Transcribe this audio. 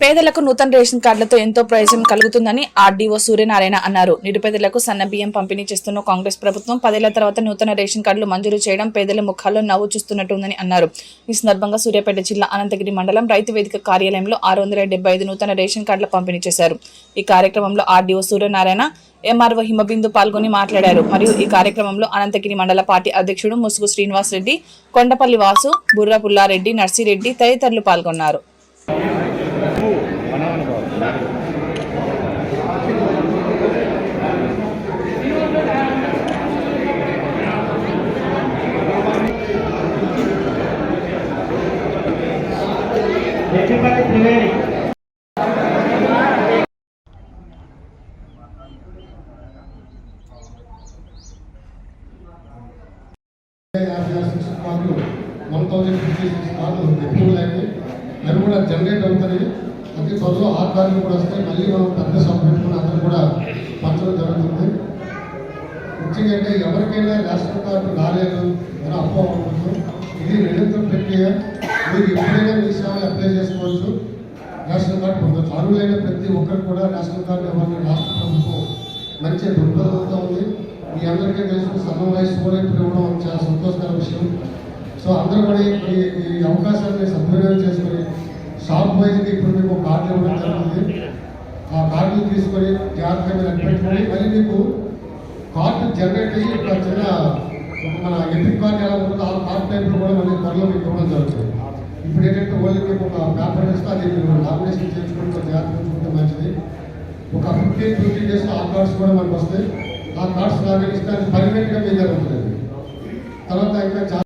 పేదలకు నూతన రేషన్ కార్డులతో ఎంతో ప్రయోజనం కలుగుతుందని ఆర్డీఓ సూర్యనారాయణ అన్నారు. నిరుపేదలకు సన్న బియ్యం పంపిణీ చేస్తున్న కాంగ్రెస్ ప్రభుత్వం 10 ఏళ్ల తర్వాత నూతన రేషన్ కార్డులు మంజూరు చేయడం పేదల ముఖాల్లో నవ్వు చూస్తున్నట్టుందని అన్నారు. ఈ సందర్భంగా సూర్యాపేట జిల్లా అనంతగిరి మండలం రైతు వేదిక కార్యాలయంలో 675 నూతన రేషన్ కార్డుల పంపిణీ చేశారు. ఈ కార్యక్రమంలో ఆర్డీఓ సూర్యనారాయణ, ఎంఆర్ఓ హిమబిందు పాల్గొని మాట్లాడారు. మరియు ఈ కార్యక్రమంలో అనంతగిరి మండల పార్టీ అధ్యక్షుడు ముసుగు శ్రీనివాస్ రెడ్డి, కొండపల్లి వాసు, బుర్ర పుల్లారెడ్డి, నర్సిరెడ్డి తదితరులు పాల్గొన్నారు. అవి కూడా జనరేట్ అవుతాయి. అతి త్వరలో ఆ కార్డులు కూడా వస్తాయి. మళ్ళీ మనం పెద్ద సభ పెట్టుకుని అందరూ కూడా పంచడం జరుగుతుంది. ముఖ్యంగా అంటే ఎవరికైనా రేషన్ కార్డు రాలేదు అని అపోహ ఉంటుంది. ఇది నిరంతర ప్రక్రియ. మీరు ఎప్పుడైనా మీ సేవలు అప్లై చేసుకోవచ్చు, రేషన్ కార్డు పొందవచ్చు. అర్హులైన ప్రతి ఒక్కరు కూడా రేషన్ కార్డు ఇవ్వాలని రాష్ట్ర ప్రభుత్వం మంచి దృక్పథంతో ఉంది. మీ అందరికీ తెలుసు, సన్న వయసు కూడా ఇప్పుడు ఇవ్వడం చాలా సంతోషకర విషయం. సో అందరూ కూడా ఈ అవకాశాన్ని సద్వినియోగం చేసుకొని షాప్ వైజ్కి ఇప్పుడు మీకు కార్డులు ఇవ్వడం జరుగుతుంది. ఆ కార్డులు తీసుకొని జాగ్రత్తగా మీరు పెట్టుకొని మళ్ళీ మీకు కార్డు జనరేట్ అయ్యి ఇక్కడ చిన్న మన ఎపిక్ కార్డు ఎలా ఉంటుందో ఆ కార్డు టైప్లో కూడా మళ్ళీ త్వరలో మీకు ఇవ్వడం జరుగుతుంది. ఇప్పుడు ఏంటంటే ఓన్లీ మీకు ఒక పేపర్ ఇస్తే అది మీరు నామినేషన్ చేసుకుంటే జాగ్రత్త ఉంచుకుంటే మంచిది. ఒక 15-20 డేస్లో ఆ కార్డ్స్ కూడా మనకు వస్తాయి. ఆ కార్డ్స్ నామినేషన్ అది పర్మనెంట్గా మీ జరుగుతుంది. తర్వాత ఇంకా